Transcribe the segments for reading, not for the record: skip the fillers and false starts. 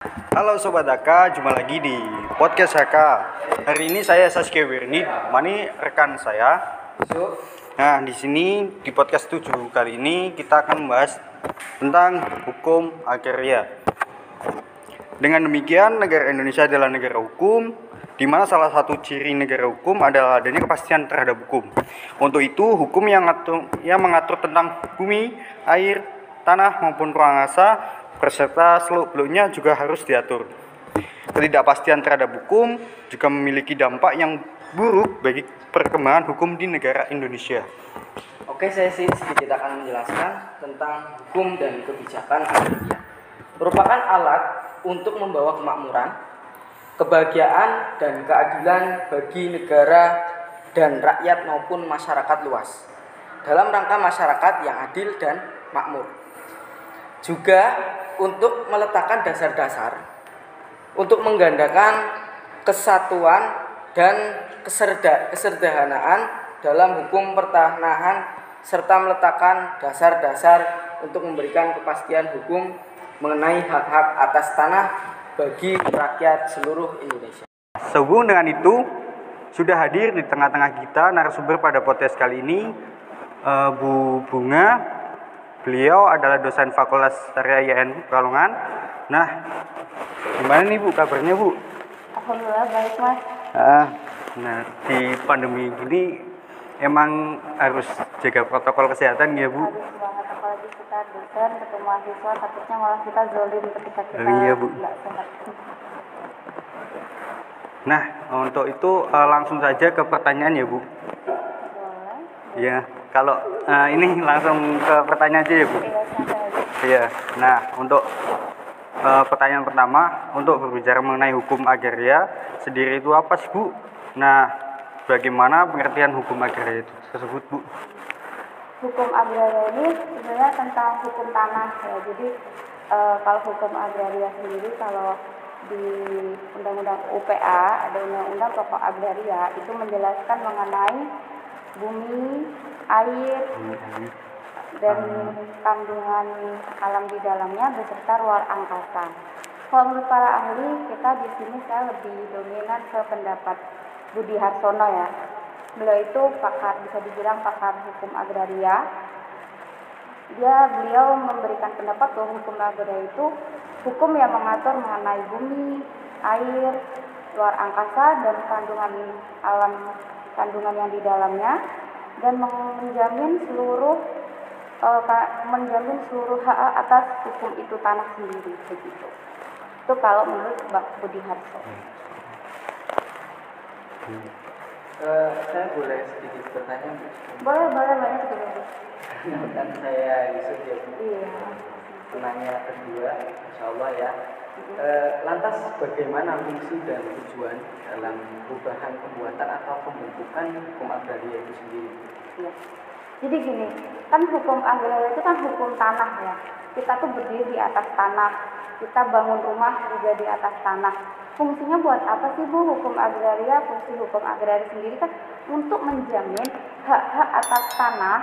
Halo Sobat Aka, jumpa lagi di podcast Aka. Hari ini saya Saskia Wirni, mana rekan saya. Nah, di sini di podcast 7 kali ini kita akan membahas tentang hukum agraria. Dengan demikian, negara Indonesia adalah negara hukum, di mana salah satu ciri negara hukum adalah adanya kepastian terhadap hukum. Untuk itu, hukum yang mengatur tentang bumi, air, tanah maupun ruang angkasa beserta seluk-beluknya juga harus diatur. Ketidakpastian terhadap hukum juga memiliki dampak yang buruk bagi perkembangan hukum di negara Indonesia. Oke, saya sedikit akan menjelaskan tentang hukum dan kebijakan agraria. Merupakan alat untuk membawa kemakmuran, kebahagiaan, dan keadilan bagi negara dan rakyat maupun masyarakat luas dalam rangka masyarakat yang adil dan makmur. Juga untuk meletakkan dasar-dasar untuk menggandakan kesatuan dan kesederhanaan dalam hukum pertanahan serta meletakkan dasar-dasar untuk memberikan kepastian hukum mengenai hak-hak atas tanah bagi rakyat seluruh Indonesia. Sehubungan dengan itu, sudah hadir di tengah-tengah kita narasumber pada podcast kali ini, Bu Bunga. Beliau adalah dosen Fakultas Syariah YN Pekalongan. Nah, gimana nih Bu kabarnya Bu? Alhamdulillah baik Mas. Nah, di pandemi gini emang harus jaga protokol kesehatan ya Bu? Harus banget, apalagi kita dosen ketemu mahasiswa, takutnya malah kita zolim ketika kita Iya, Bu. nggak sehat. Nah, untuk itu langsung saja ke pertanyaan ya Bu. Boleh? Iya, kalau ini langsung ke pertanyaan aja ya Bu. Iya, santai aja. Iya. Nah, untuk pertanyaan pertama, untuk berbicara mengenai hukum agraria sendiri itu apa sih Bu? Nah, bagaimana pengertian hukum agraria itu tersebut Bu? Hukum agraria ini sebenarnya tentang hukum tanah ya. Jadi kalau hukum agraria sendiri, kalau di Undang-Undang UPA ada Undang-Undang Pokok Agraria, itu menjelaskan mengenai bumi, air, dan kandungan alam di dalamnya beserta ruang angkasa. Kalau menurut para ahli, kita di sini saya lebih dominan ke pendapat Budi Harsono ya. Beliau itu pakar, bisa dibilang pakar hukum agraria. Beliau memberikan pendapat bahwa hukum agraria itu hukum yang mengatur mengenai bumi, air, luar angkasa, dan kandungan alam, kandungan yang di dalamnya, dan menjamin seluruh hak atas hukum itu tanah sendiri begitu. Itu kalau menurut Mbak Budi Harsono. Saya boleh sedikit bertanya? Boleh banyak juga. Kan saya Yusuf ya. Iya. Penanya kedua, insya Allah ya. Lantas bagaimana fungsi dan tujuan dalam perubahan pembuatan atau pembentukan hukum agraria itu sendiri? Iya. Jadi gini, kan hukum agraria itu kan hukum tanah ya. Kita tuh berdiri di atas tanah, kita bangun rumah juga di atas tanah. Fungsinya buat apa sih Bu hukum agraria? Fungsi hukum agraria sendiri kan untuk menjamin hak-hak atas tanah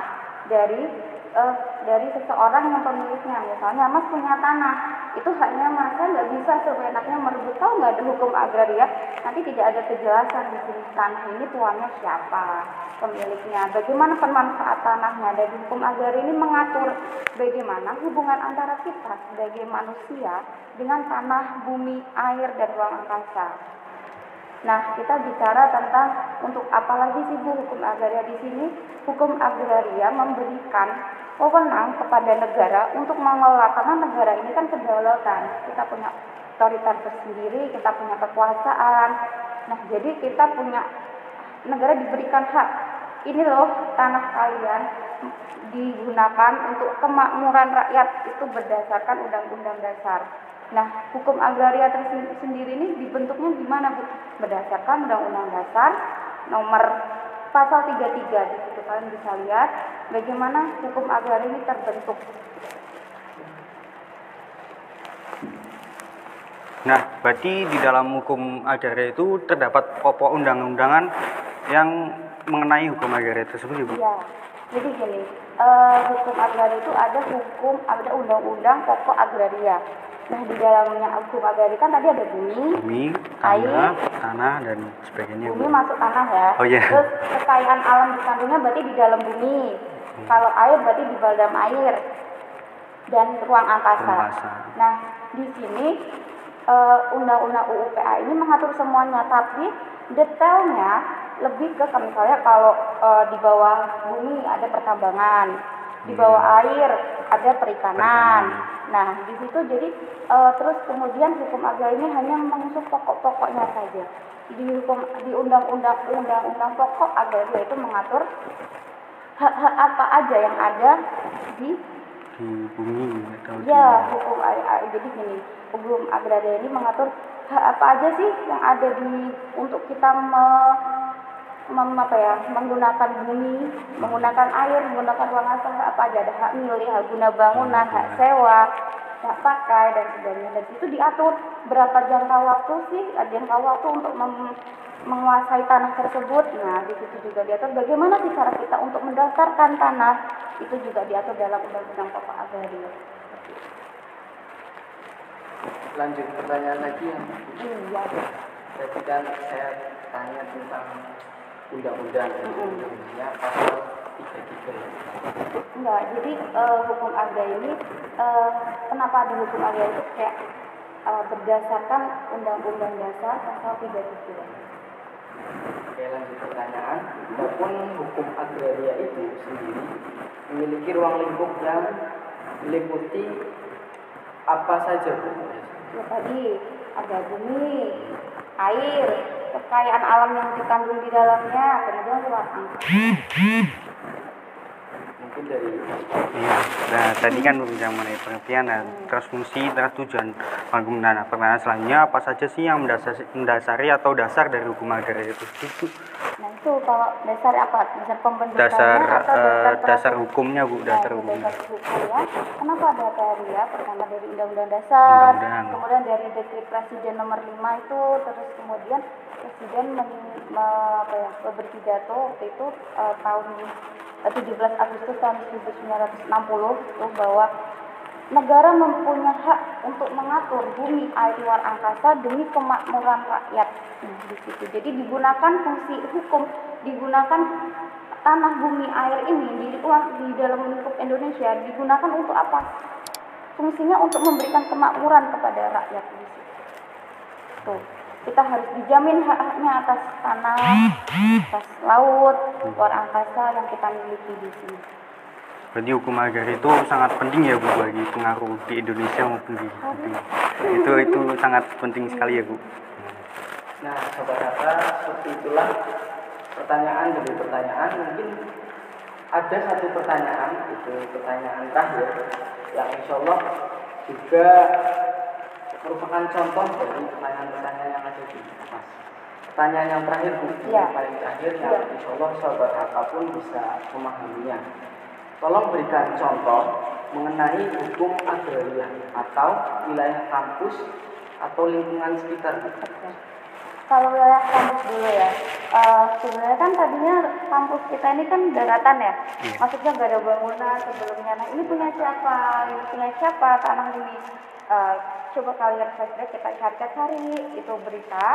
dari seseorang yang pemiliknya. Misalnya Mas punya tanah, itu haknya Mas, kan nggak bisa seenaknya merebut. Tahu nggak, ada hukum agraria nanti tidak ada kejelasan di sini tanah ini tuannya siapa, pemiliknya, bagaimana pemanfaat tanahnya. Dari hukum agraria ini mengatur bagaimana hubungan antara kita sebagai manusia dengan tanah, bumi, air, dan ruang angkasa. Nah, kita bicara tentang untuk apa lagi sih Bu hukum agraria di sini? Hukum agraria memberikan wewenang kepada negara untuk mengelola, karena negara ini kan kedaulatan. Kita punya otoritas tersendiri, kita punya kekuasaan. Nah, jadi kita punya, negara diberikan hak. Ini loh tanah kalian digunakan untuk kemakmuran rakyat, itu berdasarkan Undang-Undang Dasar. Nah, hukum agraria sendiri ini dibentuknya gimana Bu? Berdasarkan Undang-Undang Dasar nomor pasal 33. Di situ kalian bisa lihat bagaimana hukum agraria ini terbentuk. Nah, berarti di dalam hukum agraria itu terdapat pokok undang-undangan yang mengenai hukum agraria tersebut ya Bu? Iya. Jadi gini, hukum agraria itu ada undang-undang pokok agraria. Nah, di dalamnya hukum agraria kan tadi ada bumi, air, tanah dan sebagainya. bumi masuk tanah ya. Oh iya. Terus kekayaan alam dikandungnya berarti di dalam bumi. Kalau air berarti di dalam air dan ruang angkasa. Nah, di sini undang-undang UU PA ini mengatur semuanya, tapi detailnya lebih ke misalnya kalau di bawah bumi ada pertambangan, di bawah air ada perikanan. Nah, di situ jadi terus kemudian hukum agraria ini hanya mengusung pokok-pokoknya saja. Di undang-undang pokok agraria itu mengatur hak-hak apa aja yang ada di bumi atau ya hukum agraria. Jadi gini, hukum agraria ini mengatur hak apa aja sih yang ada untuk kita menggunakan bumi, menggunakan air, menggunakan ruang angkasa, apa aja, ada hak milik, hak guna bangunan, hak sewa, hak pakai dan sebagainya. Dan itu diatur berapa jangka waktu sih, jangka waktu untuk menguasai tanah tersebut. Nah, di situ juga diatur bagaimana sih cara kita untuk mendaftarkan tanah, itu juga diatur dalam undang-undang pokok agraria. Lanjut pertanyaan lagi yang Iya. tadi kan saya tanya tentang undang-undangnya pasal 33. Enggak, jadi hukum agraria ini kenapa di hukum agraria itu kayak berdasarkan Undang-Undang Dasar pasal 33. Oke, lanjut pertanyaan. Adapun hukum agraria itu sendiri memiliki ruang lingkup yang meliputi apa saja, Bu? Ya tadi ada bumi, air, kekayaan alam yang dikandung di dalamnya, kemudian ruang angkasa. Mungkin dari Nah, tadi kan berbicara mengenai pengertian dan terus fungsi, terus tujuan penggunaan. Nah, pertanyaan selanjutnya, apa saja sih yang mendasari atau dasar dari hukum agraria itu? Nah itu kalau dasar apa? Dasar pembentukannya Dasar atau dasar hukumnya, Bu, dasar Nah, hukumnya. dasar hukumnya. Kenapa ada agraria? Pertama dari Undang-Undang Dasar, Undang-undang. kemudian dari Dekret Presiden nomor 5 itu, terus kemudian Presiden berpidato waktu itu tahun 17 Agustus tahun 1960 itu bahwa negara mempunyai hak untuk mengatur bumi, air, luar angkasa demi kemakmuran rakyat. Nah, di situ. Jadi digunakan fungsi hukum, digunakan tanah, bumi, air ini di dalam lingkup Indonesia digunakan untuk apa? Fungsinya untuk memberikan kemakmuran kepada rakyat di situ. Tuh, kita harus dijamin hak-haknya atas tanah, atas laut, luar angkasa yang kita miliki di sini. Berarti hukum agraria itu sangat penting ya, Bu, bagi pengaruh di Indonesia maupun di itu sangat penting sekali ya, Bu. Nah, sobat kata, seperti itulah pertanyaan demi pertanyaan. Mungkin ada satu pertanyaan, itu pertanyaan terakhir yang insya Allah juga merupakan contoh dari pertanyaan-pertanyaan yang ada di atas. Pertanyaan yang terakhir, Bu, yang paling terakhir, yang insya Allah sobat kata pun bisa memahaminya. Tolong berikan contoh mengenai hukum agraria atau wilayah kampus atau lingkungan sekitar. Kalau wilayah kampus dulu ya, sebenarnya kan tadinya kampus kita ini kan daratan ya, maksudnya gak ada bangunan sebelumnya. Nah ini punya siapa? Ini punya siapa tanah ini? Coba kalian flashback, kita cari itu berita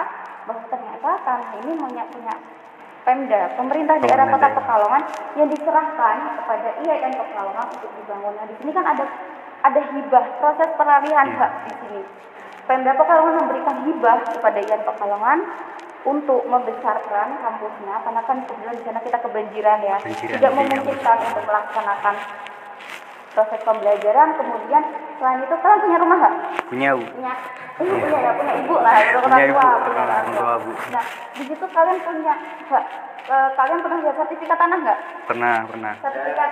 bahwa ternyata tanah ini punya Pemda, pemerintah daerah Kota Pekalongan yang diserahkan kepada IAIN Pekalongan untuk dibangun. Nah, di sini kan ada hibah, proses peralihan hak di sini. Pemda Pekalongan memberikan hibah kepada IAIN Pekalongan untuk membesarkan kampusnya, karena kan kebetulan di sana kita kebanjiran ya, tidak memungkinkan untuk melaksanakan proses pembelajaran. Kemudian selain itu kalian punya rumah nggak? Punya, Bu. Punya ibu lah, punya orang tua. Bu. Nah, di situ kalian punya hak. Kalian pernah lihat sertifikat tanah nggak? Pernah. Sertifikat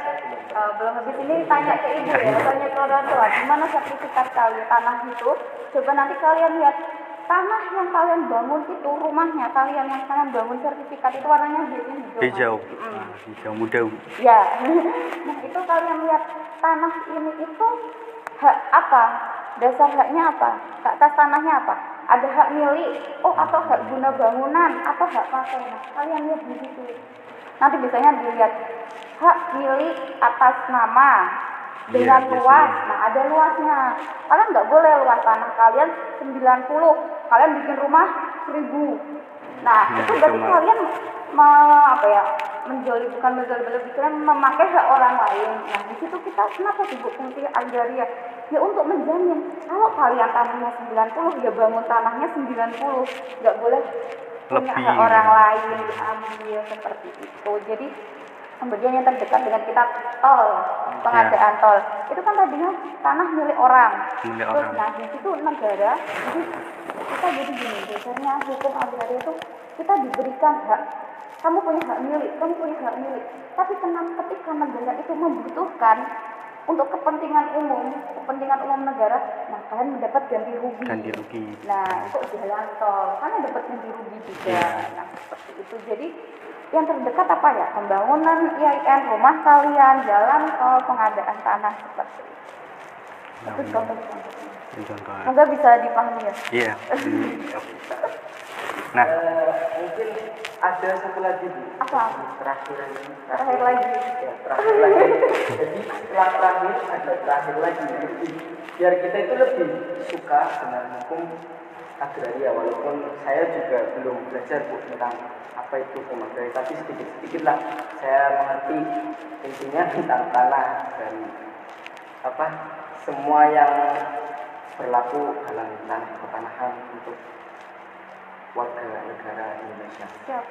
belum habis ini tanya ke ibu ya, tanya ke orang tua, di mana sertifikat kalian tanah itu? Coba nanti kalian lihat tanah yang kalian bangun itu, rumahnya kalian yang kalian bangun sertifikat itu warnanya biasanya hijau. Hijau muda, Bu. Ya, nah itu kalian lihat tanah ini itu hak apa? Dasar haknya apa? Hak atas tanahnya apa? Ada hak milik, atau hak guna bangunan, atau hak pakai. Nah, kalian lihat di situ. Nanti biasanya dilihat hak milik atas nama, dengan Iya, luas. biasanya. Nah, ada luasnya. Kalian nggak boleh luas tanah kalian 90, kalian bikin rumah 1000. Nah, Nah, itu itu berarti mah. kalian apa ya? Bukan menjoli, kalian memakai hak orang lain. Nah, di situ kita kenapa sibuk fungsi agraria? Ya untuk menjamin kalau kalian tanahnya 90, ya bangun tanahnya 90. Nggak boleh punya Lebih hak orang gitu. lain diambil seperti itu. Jadi kemudian yang terdekat dengan kita tol, pengadaan tol itu kan tadinya tanah milik orang. Milik Terus orang. nah di situ negara, jadi kita jadi gini, dasarnya hukum agraria itu kita diberikan hak, kamu punya hak milik, kamu punya hak milik. Tapi ketika negara itu membutuhkan untuk kepentingan umum negara, nah kalian mendapat ganti rugi. Ganti rugi. Nah untuk jalan tol, kalian dapat ganti rugi juga. Iya. Nah seperti itu. Jadi yang terdekat apa ya? Pembangunan IAIN, rumah kalian, jalan tol, pengadaan tanah seperti itu. Nah, Itu ini contoh-contohnya. contohnya. Semoga bisa dipahami ya. Iya. Nah, Mungkin ada satu lagi Bu. Apa? Terakhir lagi. Terakhir lagi. Ya, terakhir lagi. Jadi setelah terakhir ada terakhir lagi. Jadi, biar kita itu lebih suka dengan hukum agraria, walaupun saya juga belum belajar Bu tentang apa itu hukum agraria, tapi sedikit-sedikit lah saya mengerti intinya tentang tanah dan apa semua yang berlaku dalam tanah pertanahan untuk warga negara Indonesia. Siap.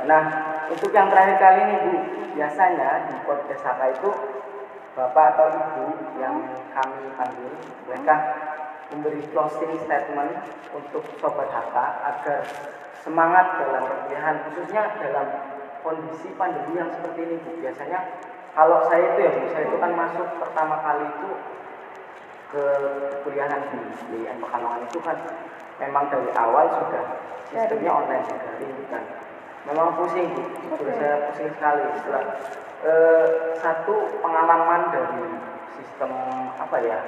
Nah, untuk yang terakhir kali ini Bu, biasanya di podcast Saka itu Bapak atau Ibu yang kami panggil, mereka memberi closing statement untuk Sobat HK agar semangat dalam perkuliahan, khususnya dalam kondisi pandemi yang seperti ini Bu. Biasanya kalau saya itu ya Bu, saya itu kan masuk pertama kali itu ke kuliahan di Pekalongan itu kan memang dari awal sudah sistemnya online daring kan. Memang pusing Bu, jujur saya pusing sekali setelah satu pengalaman dari sistem apa ya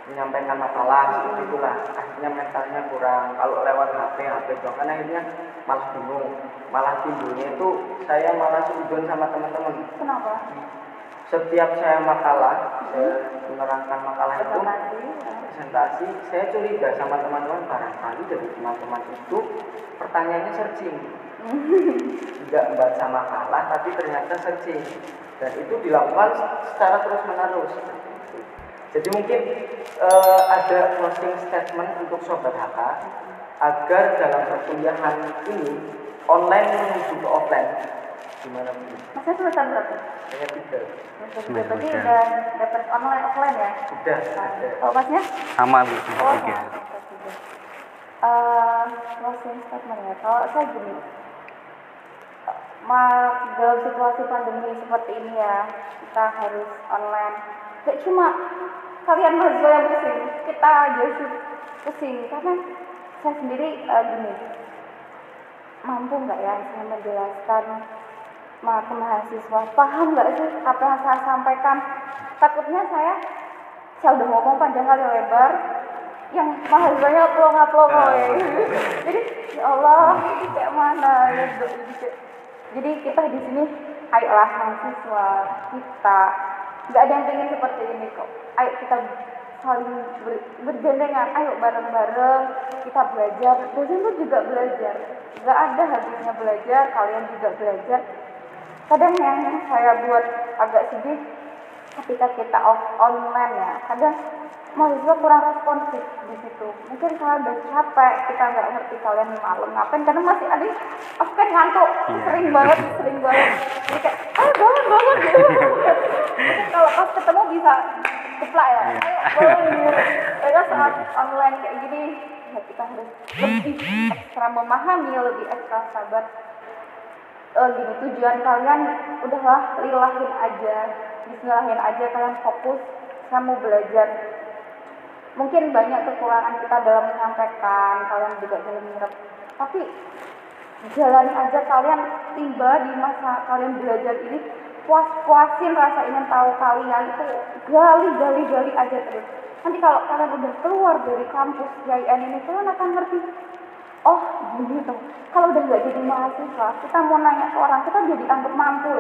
menyampaikan makalah seperti itulah, akhirnya mentalnya kurang. Kalau lewat HP doang kan akhirnya malah bingung, malah timbulnya itu saya malah suzon sama teman-teman. Kenapa? Setiap saya makalah, saya menerangkan makalah itu presentasi, saya curiga sama teman-teman, barangkali dari teman-teman itu pertanyaannya searching, tidak membaca makalah tapi ternyata searching, dan itu dilakukan secara terus menerus. Jadi mungkin ada closing statement untuk Sobat HK agar dalam perkuliahan ini online menuju ke offline gimana Bu? Masnya semester berapa? Saya tidak. Berarti udah dapat online offline ya? Sudah ada. Kalau masnya? sama Bu. Oh, Oke. closing statement ya. Kalau saya gini, dalam situasi pandemi seperti ini ya, kita harus online. Gak cuma kalian mahasiswa yang pusing, kita aja sih pusing. Karena saya sendiri gini, mampu nggak ya saya menjelaskan ke mahasiswa, paham nggak sih apa yang saya sampaikan? Takutnya saya udah ngomong panjang kali lebar, yang mahasiswanya plong-plong jadi ya Allah ini kayak mana ya. Jadi kita di sini ayolah mahasiswa kita, nggak ada yang pengen seperti ini kok. Ayo kita saling bergandengan, ayo bareng-bareng kita belajar. Dosen tuh juga belajar, nggak ada habisnya belajar, kalian juga belajar. Kadang yang saya buat agak sedih ketika kita online ya, kadang mahasiswa kurang responsif di situ. Mungkin kalian udah capek, kita nggak ngerti kalian malam ngapain, karena masih ada aku kan ngantuk, sering banget. Jadi kayak, ayo bangun gitu. Mungkin kalau pas ketemu bisa keplak ya, ayo bangun gitu. Karena saat online kayak gini, ya kita harus lebih ekstra memahami, lebih ekstra sabar. Gini, tujuan kalian udahlah lillahin aja, bismillahin aja, kalian fokus, saya mau belajar. Mungkin banyak kekurangan kita dalam menyampaikan, kalian juga dalam menyerap, tapi jalani aja. Kalian tiba di masa kalian belajar ini, puasin rasa ingin tahu kalian itu, gali aja terus. Nanti kalau kalian udah keluar dari kampus IAIN ini, kalian akan ngerti oh gini tuh, kalau udah nggak jadi mahasiswa, kita mau nanya ke orang, kita jadi anggap mampu.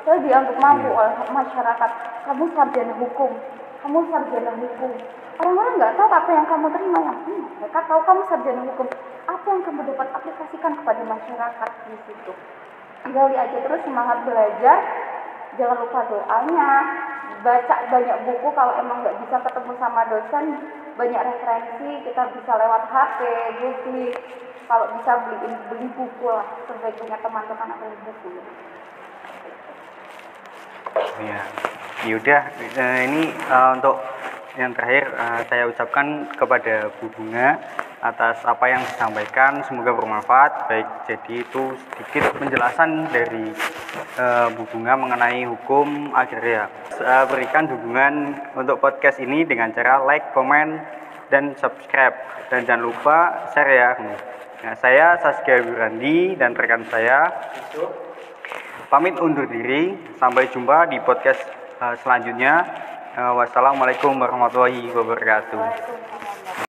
Kita dianggap mampu oleh masyarakat. Kamu sarjana hukum, kamu sarjana hukum. Orang-orang nggak tahu apa yang kamu terima, mereka tahu kamu sarjana hukum. Apa yang kamu dapat aplikasikan kepada masyarakat di situ. Gali aja terus, semangat belajar, jangan lupa doanya, baca banyak buku. Kalau emang nggak bisa ketemu sama dosen, banyak referensi, kita bisa lewat HP, Google. Kalau bisa beli buku lah, sebaiknya teman-teman ada buku. Ya, yaudah, ini untuk yang terakhir saya ucapkan kepada Bu Bunga atas apa yang disampaikan, semoga bermanfaat. Baik, jadi itu sedikit penjelasan dari Bu Bunga mengenai hukum agraria. Saya berikan dukungan untuk podcast ini dengan cara like, komen, dan subscribe, dan jangan lupa share ya. Nah, saya Saskia Wirandi dan rekan saya pamit undur diri. Sampai jumpa di podcast selanjutnya. Wassalamualaikum warahmatullahi wabarakatuh.